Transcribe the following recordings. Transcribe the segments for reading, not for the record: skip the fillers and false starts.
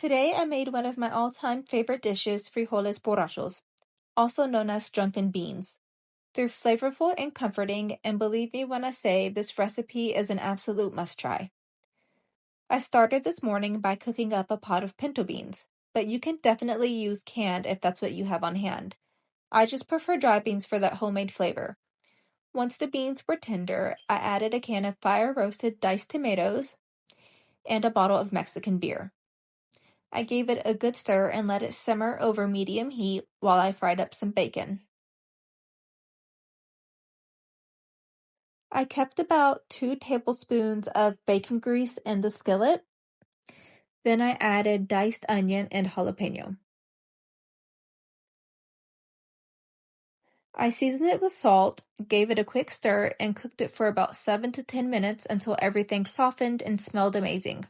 Today I made one of my all-time favorite dishes, frijoles borrachos, also known as drunken beans. They're flavorful and comforting, and believe me when I say this recipe is an absolute must-try. I started this morning by cooking up a pot of pinto beans, but you can definitely use canned if that's what you have on hand. I just prefer dry beans for that homemade flavor. Once the beans were tender, I added a can of fire-roasted diced tomatoes and a bottle of Mexican beer. I gave it a good stir and let it simmer over medium heat while I fried up some bacon. I kept about 2 tablespoons of bacon grease in the skillet. Then I added diced onion and jalapeno. I seasoned it with salt, gave it a quick stir, and cooked it for about 7 to 10 minutes until everything softened and smelled amazing.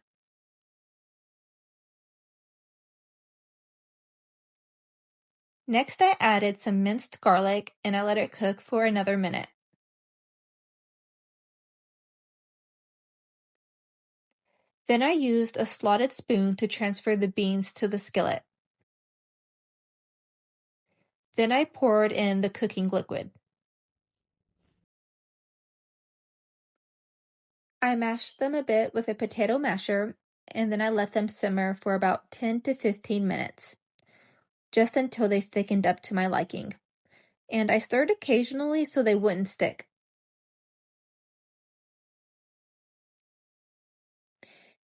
Next I added some minced garlic and I let it cook for another minute. Then I used a slotted spoon to transfer the beans to the skillet. Then I poured in the cooking liquid. I mashed them a bit with a potato masher, and then I let them simmer for about 10 to 15 minutes, just until they thickened up to my liking. And I stirred occasionally so they wouldn't stick.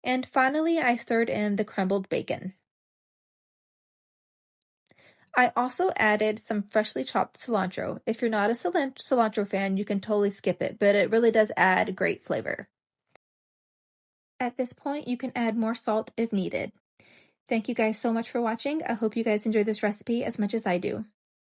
And finally, I stirred in the crumbled bacon. I also added some freshly chopped cilantro. If you're not a cilantro fan, you can totally skip it, but it really does add great flavor. At this point, you can add more salt if needed. Thank you guys so much for watching. I hope you guys enjoyed this recipe as much as I do.